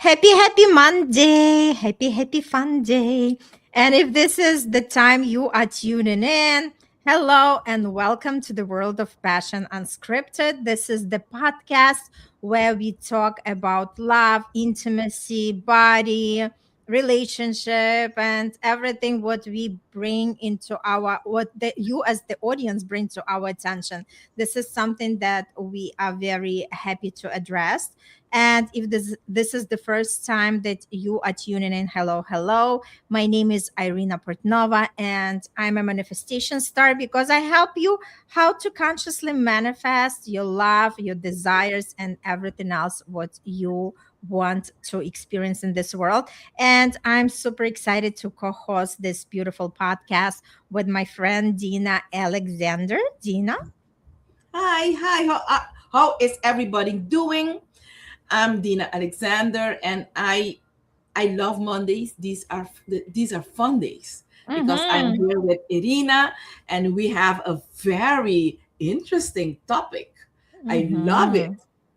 Happy Monday. Happy fun day. And if this is the time you are tuning in, hello and welcome to the World of Passion Unscripted. This is the podcast where we talk about love, intimacy, body, relationship, and everything what we bring into you as the audience bring to our attention. This is something that we are very happy to address. And if this is the first time that you are tuning in, hello. My name is Irina Portnova, and I'm a manifestation star because I help you how to consciously manifest your love, your desires, and everything else what you want to experience in this world. And I'm super excited to co-host this beautiful podcast with my friend Dina Alexander. Dina. Hi. How is everybody doing? I'm Dina Alexander, and I love Mondays. These are fun days because I'm Mm-hmm. here with Irina, and we have a very interesting topic. I love it. Mm-hmm.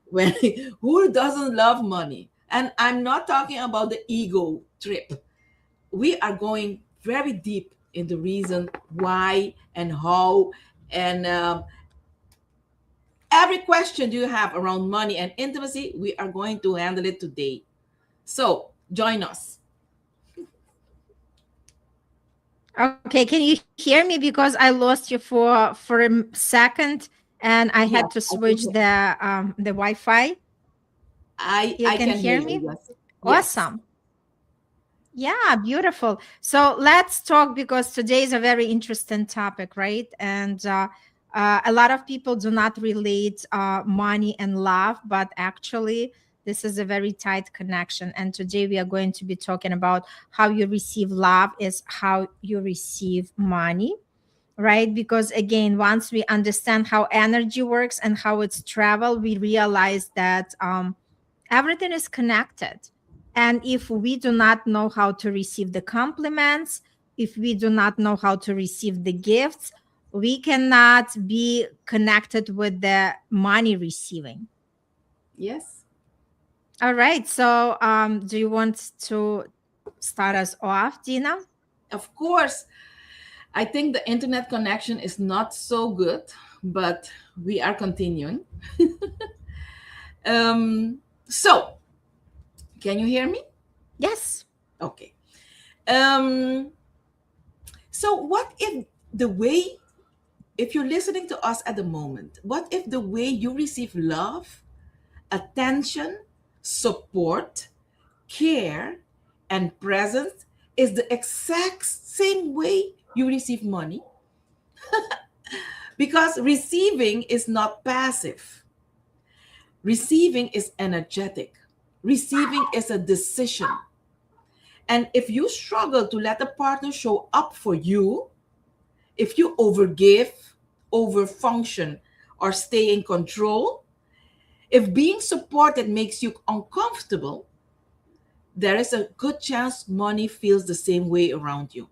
When who doesn't love money? And I'm not talking about the ego trip. We are going very deep in the reason why and how and every question you have around money and intimacy, we are going to handle it today. So join us. Okay, can you hear me because I lost you for a second and I had Yes, to I can switch hear. the Wi-Fi. You I can can hear hear you. me? Yes, yes. Awesome. Yeah, beautiful. So let's talk because today is a very interesting topic, right? And a lot of people do not relate money and love, but actually, this is a very tight connection. And today we are going to be talking about how you receive love is how you receive money, right? Because again, once we understand how energy works and how it's travel, we realize that everything is connected. And if we do not know how to receive the compliments, if we do not know how to receive the gifts, we cannot be connected with the money receiving. Yes, All right. So, do you want to start us off, Dina? of course. I think the internet connection is not so good, but we are continuing. So, can you hear me? Yes. Okay. Um, so, what if the way, if you're listening to us at the moment, what if the way you receive love, attention, support, care, and presence is the exact same way you receive money? Because receiving is not passive, receiving is energetic, receiving is a decision. And if you struggle to let a partner show up for you, if you overgive, overfunction, or stay in control, if being supported makes you uncomfortable, there is a good chance money feels the same way around you.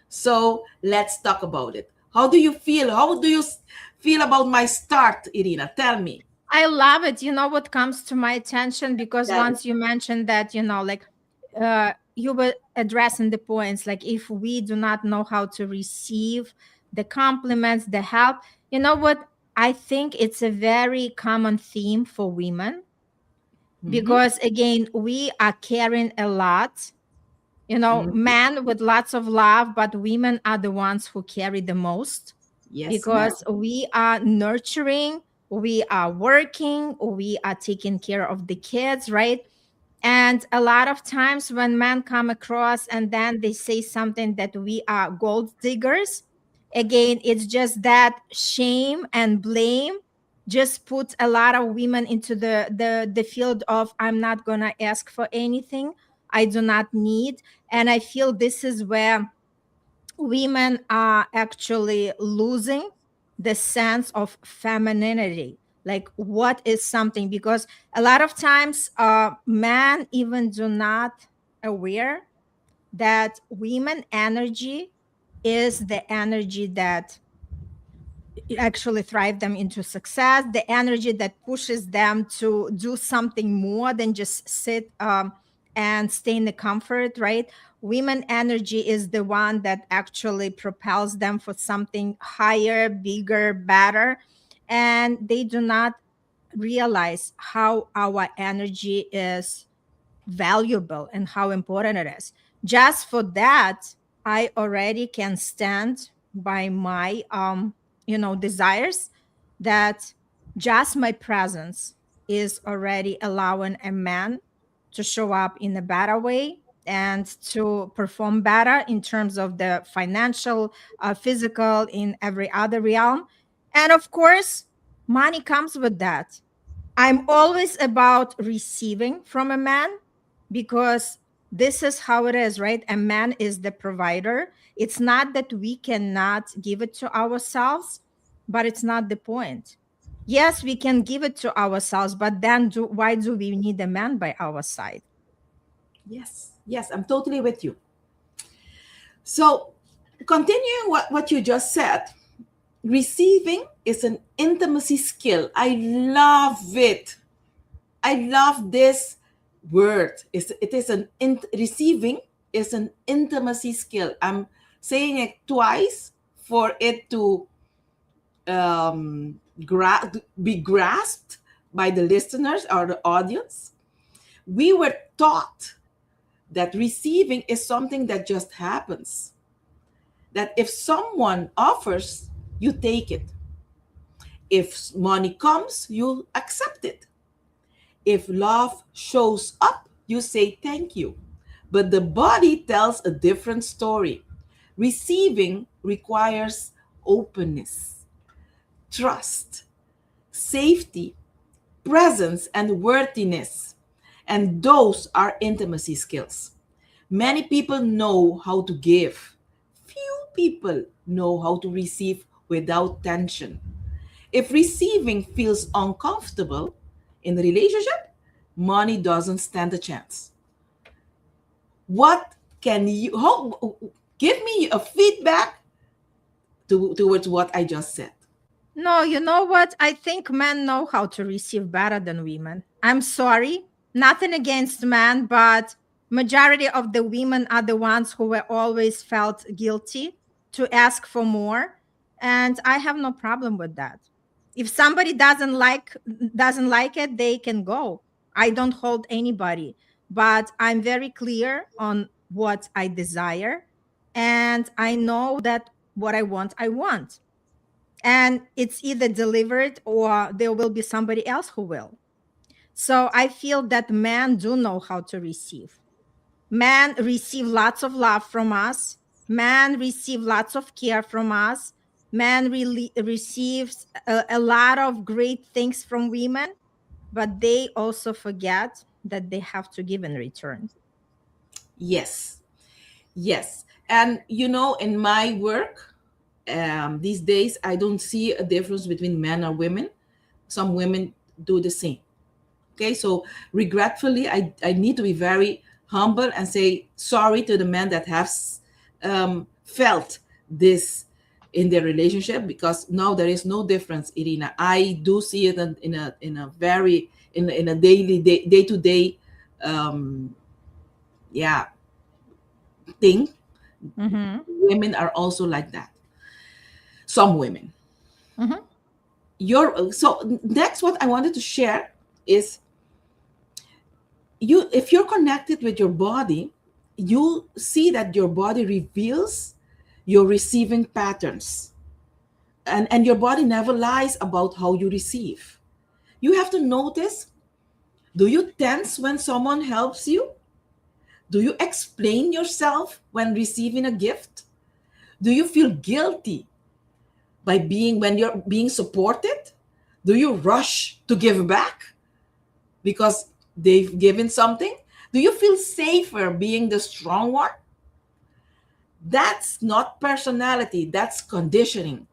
So let's talk about it. How do you feel? How do you feel about my start, Irina? Tell me. I love it. You know what comes to my attention because Tell me. once you mentioned that, like you were addressing the points, like if we do not know how to receive the compliments, the help, you know what? I think it's a very common theme for women Mhm. because again, we are caring a lot. Mhm. Men with lots of love, but women are the ones who carry the most Yes, ma'am. because we are nurturing, we are working, we are taking care of the kids, right? And a lot of times when men come across and then they say something that we are gold diggers, again, it's just that shame and blame just puts a lot of women into the field of I'm not gonna ask for anything. I do not need. And I feel this is where women are actually losing the sense of femininity, like what is something, because a lot of times men even do not aware that women energy is the energy that actually thrive them into success, the energy that pushes them to do something more than just sit and stay in the comfort, right? Women energy is the one that actually propels them for something higher, bigger, better. And they do not realize how our energy is valuable and how important it is. Just for that, I already can stand by my desires, that just my presence is already allowing a man to show up in a better way and to perform better in terms of the financial, physical, in every other realm. And of course, money comes with that. I'm always about receiving from a man, because this is how it is, right? A man is the provider. It's not that we cannot give it to ourselves, but it's not the point. Yes, we can give it to ourselves, but then why do we need a man by our side? Yes, yes, I'm totally with you. So, continuing what you just said, receiving is an intimacy skill. I love it. I love this word. It is receiving is an intimacy skill. I'm saying it twice for it to be grasped by the listeners or the audience. We were taught that receiving is something that just happens. That if someone offers, you take it. If money comes, you accept it. If love shows up, you say thank you. But the body tells a different story. Receiving requires openness, trust, safety, presence, and worthiness. And those are intimacy skills. Many people know how to give. Few people know how to receive without tension. If receiving feels uncomfortable in the relationship, money doesn't stand a chance. What can you how, give me a feedback towards what I just said? No, you know what? I think men know how to receive better than women. I'm sorry, nothing against men, but majority of the women are the ones who were always felt guilty to ask for more, and I have no problem with that. If somebody doesn't like it, they can go. I don't hold anybody, but I'm very clear on what I desire, and I know that what I want, and it's either delivered or there will be somebody else who will. So I feel that men do know how to receive. Men receive lots of love from us. Men receive lots of care from us. Men really receives a lot of great things from women, but they also forget that they have to give in return. Yes, yes. And in my work, these days, I don't see a difference between men or women. Some women do the same. Okay, so regretfully, I need to be very humble and say sorry to the men that have felt this in their relationship, because now there is no difference, Irina. I do see it in a very in a day to day yeah thing. Mm-hmm. Women are also like that. Some women. Mm-hmm. So next, what I wanted to share is, if you're connected with your body, you see that your body reveals your receiving patterns, and your body never lies about how you receive. You have to notice, do you tense when someone helps you? Do you explain yourself when receiving a gift? Do you feel guilty when you're being supported? Do you rush to give back because they've given something? Do you feel safer being the strong one? That's not personality, that's conditioning.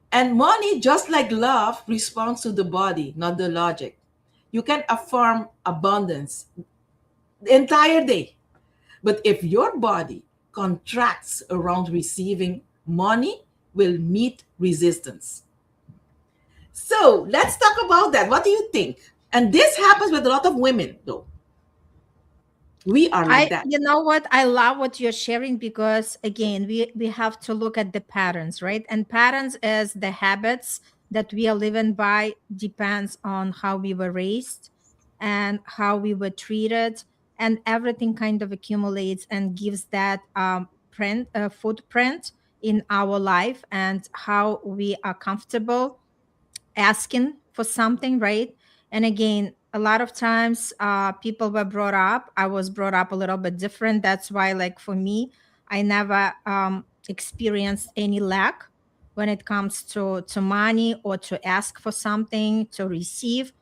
And money, just like love, responds to the body, not the logic. You can affirm abundance the entire day, but if your body contracts around receiving, money will meet resistance. So let's talk about that. What do you think? And this happens with a lot of women, though. We are like I, that. you know what? I love what you're sharing because again, we have to look at the patterns, right? And patterns is the habits that we are living by depends on how we were raised and how we were treated, and everything kind of accumulates and gives that footprint in our life and how we are comfortable asking for something, right? And again, a lot of times people were brought up, I was brought up a little bit different. That's why, like for me, I never experienced any lack when it comes to money or to ask for something to receive.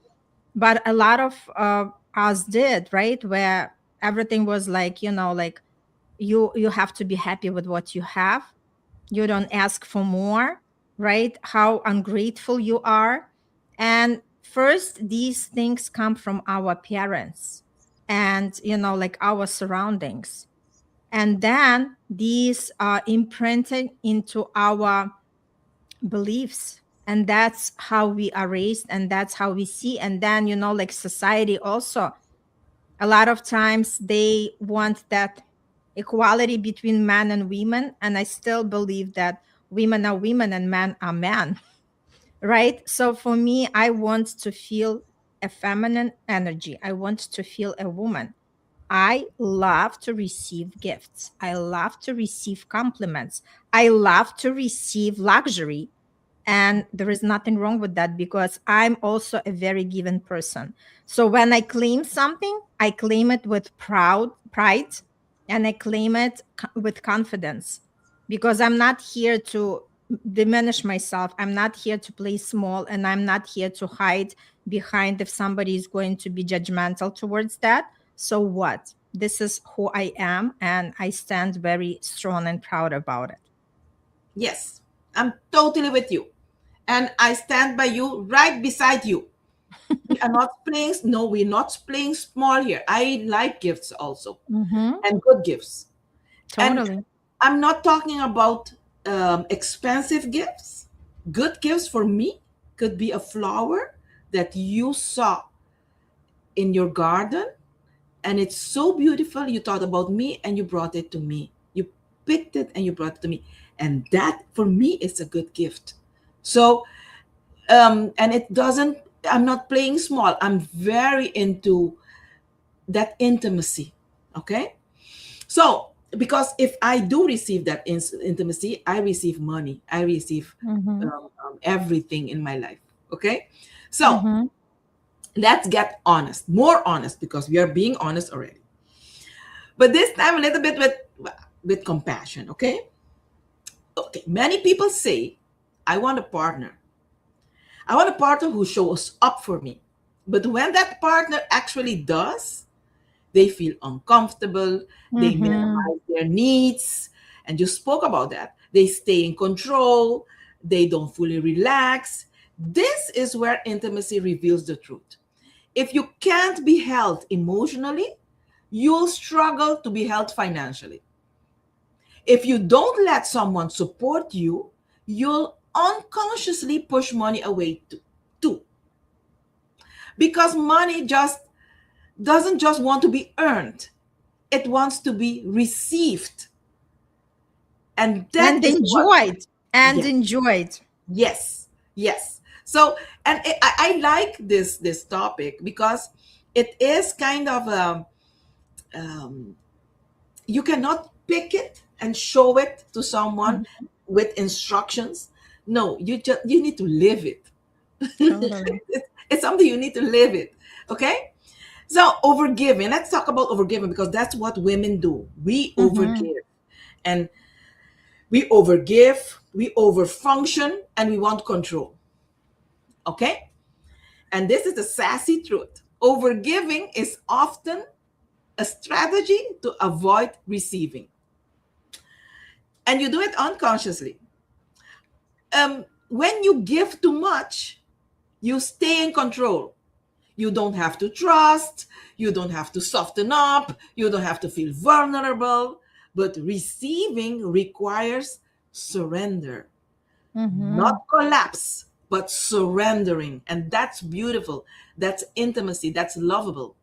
But a lot of us did, right? Where everything was like, like you have to be happy with what you have, you don't ask for more, right? How ungrateful you are. And first, these things come from our parents and, like our surroundings. And then these are imprinted into our beliefs. And that's how we are raised and that's how we see. And then, like society also, a lot of times they want that equality between men and women, and I still believe that women are women and men are men. Right? So for me, I want to feel a feminine energy, I want to feel a woman. I love to receive gifts, I love to receive compliments, I love to receive luxury. And there is nothing wrong with that because I'm also a very given person. So when I claim something, I claim it with pride, and I claim it with confidence, because I'm not here to diminish myself. I'm not here to play small, and I'm not here to hide behind if somebody is going to be judgmental towards that. So what? This is who I am, and I stand very strong and proud about it. Yes, I'm totally with you. And I stand by you, right beside you. We are not playing, no, we're not playing small here. I like gifts also, Mm-hmm. and good gifts. And Totally. I'm not talking about expensive gifts. Good gifts for me could be a flower that you saw in your garden and it's so beautiful. You thought about me and you brought it to me. You picked it and you brought it to me. And that for me is a good gift. So, and it doesn't, I'm not playing small. I'm very into that intimacy. Okay. So, because if I do receive that intimacy, I receive money, I receive Mhm. everything in my life. Okay. So, Mhm. let's get honest, more honest, because we are being honest already. But this time, a little bit with compassion. Okay. Okay. Many people say, I want a partner. I want a partner who shows up for me. But when that partner actually does, they feel uncomfortable, they Mhm. minimize their needs, and you spoke about that. They stay in control, they don't fully relax. This is where intimacy reveals the truth. If you can't be held emotionally, you'll struggle to be held financially. If you don't let someone support you, you'll unconsciously push money away too. Because money just doesn't just want to be earned, it wants to be received. And that And is what, enjoyed. And yes, enjoyed. yes, yes. So, and I like this topic because it is kind of um, you cannot pick it and show it to someone Mhm. with instructions. No, you need to live it. Totally. It's something you need to live it. Okay. So overgiving. Let's talk about overgiving because that's what women do. We Mhm. overgive, and we overgive, we overfunction, and we want control. Okay. And this is the sassy truth. Overgiving is often a strategy to avoid receiving, and you do it unconsciously. When you give too much, you stay in control. You don't have to trust, you don't have to soften up, you don't have to feel vulnerable. But receiving requires surrender, not Mhm. collapse, but surrendering. And that's beautiful. That's intimacy. That's lovable.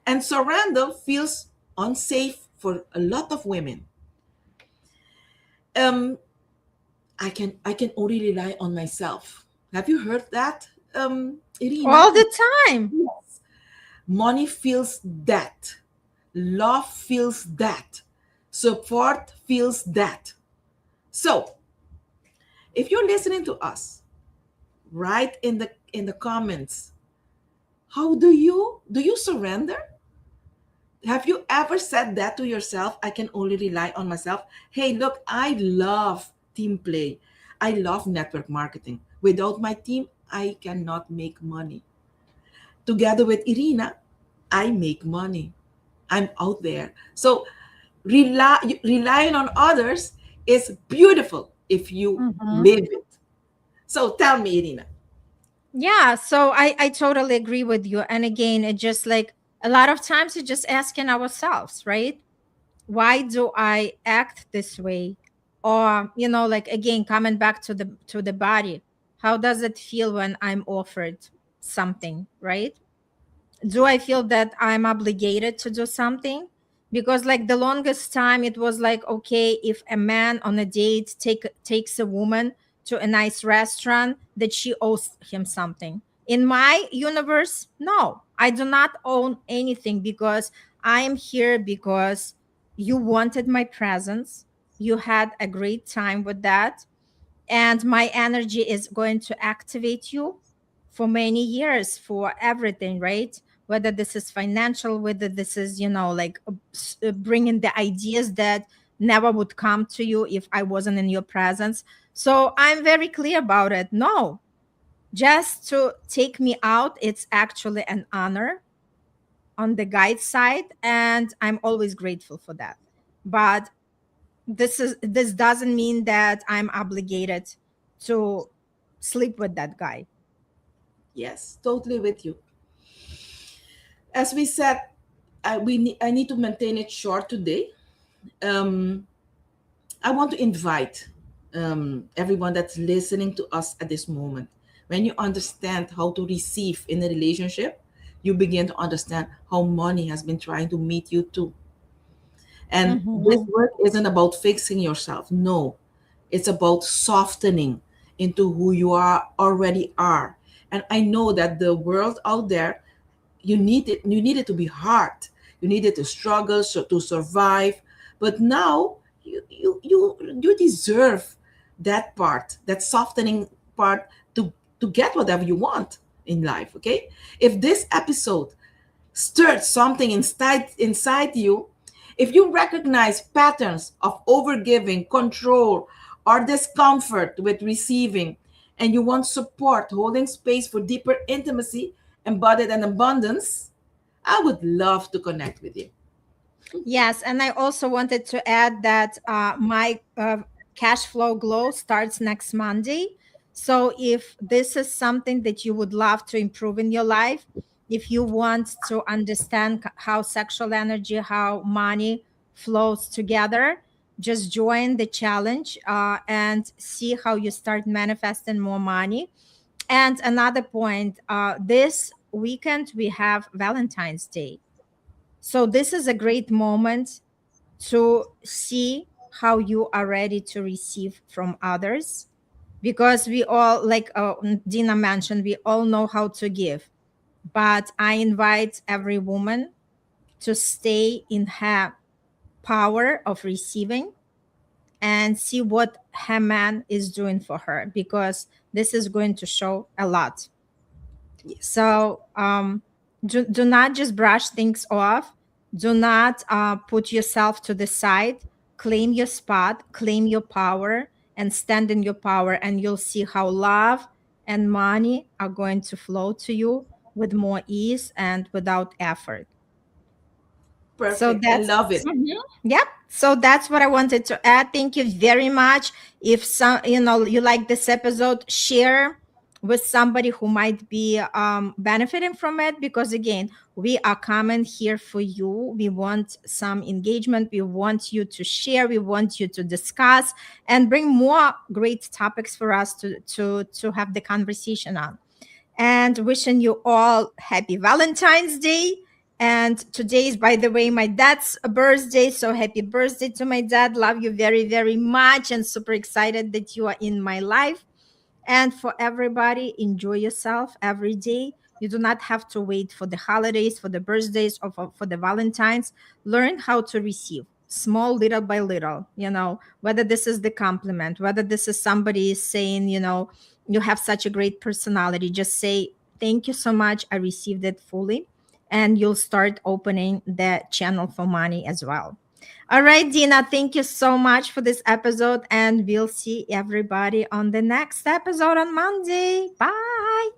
And surrender feels unsafe for a lot of women. Um, I can only rely on myself. Have you heard that, Irina? All the time. Yes. Money feels that. Love feels that. Support feels that. So, if you're listening to us, write in the comments, how do you surrender? Have you ever said that to yourself? I can only rely on myself. Hey, look, I love team play. I love network marketing. Without my team, I cannot make money. Together with Irina, I make money. I'm out there. So relying on others is beautiful if you Mhm. live it. So tell me, Irina. Yeah, so I totally agree with you. And again, it just like a lot of times it's just asking ourselves, right? Why do I act this way? Or, like again, coming back to the body, how does it feel when I'm offered something, right? Do I feel that I'm obligated to do something? Because like the longest time it was like, okay, if a man on a date takes a woman to a nice restaurant, that she owes him something. In my universe, no, I do not own anything, because I am here because you wanted my presence. You had a great time with that, and my energy is going to activate you for many years, for everything, right? Whether this is financial, whether this is like bringing the ideas that never would come to you if I wasn't in your presence. So I'm very clear about it. No, just to take me out, it's actually an honor on the guide side, and I'm always grateful for that. But this doesn't mean that I'm obligated to sleep with that guy. Yes, totally with you. As we said, I need to maintain it short today. Um, I want to invite everyone that's listening to us at this moment. When you understand how to receive in a relationship, you begin to understand how money has been trying to meet you too. And this Mhm. work isn't about fixing yourself. No, it's about softening into who you are already are. And I know that the world out there, you need it to be hard. You need it to struggle, so to survive. But now you deserve that part, that softening part, to get whatever you want in life. Okay, if this episode stirred something inside you, if you recognize patterns of overgiving, control, or discomfort with receiving, and you want support holding space for deeper intimacy embodied in abundance, I would love to connect with you. Yes, and I also wanted to add that my cash flow glow starts next Monday. So if this is something that you would love to improve in your life, if you want to understand how sexual energy, how money flows together, just join the challenge and see how you start manifesting more money. And another point, this weekend we have Valentine's Day. So this is a great moment to see how you are ready to receive from others, because we all, like Dina mentioned, we all know how to give. But I invite every woman to stay in her power of receiving and see what her man is doing for her, because this is going to show a lot. Yes. So do not just brush things off. Do not put yourself to the side. Claim your spot, claim your power, and stand in your power. And you'll see how love and money are going to flow to you with more ease and without effort. So Perfect. I that's love it. Mhm. Yep. So that's what I wanted to add. Thank you very much. If some, you like this episode, share with somebody who might be benefiting from it. Because again, we are coming here for you. We want some engagement. We want you to share. We want you to discuss and bring more great topics for us to have the conversation on. And wishing you all happy Valentine's Day, And today is, by the way, my dad's birthday. So happy birthday to my dad. Love you very, very much. And super excited that you are in my life. And for everybody, enjoy yourself every day. You do not have to wait for the holidays, for the birthdays, or for the Valentines. Learn how to receive small, little by little, whether this is the compliment, whether this is somebody saying, you have such a great personality. Just say, thank you so much. I received it fully. And you'll start opening the channel for money as well. All right, Dina, thank you so much for this episode. And we'll see everybody on the next episode on Monday. Bye.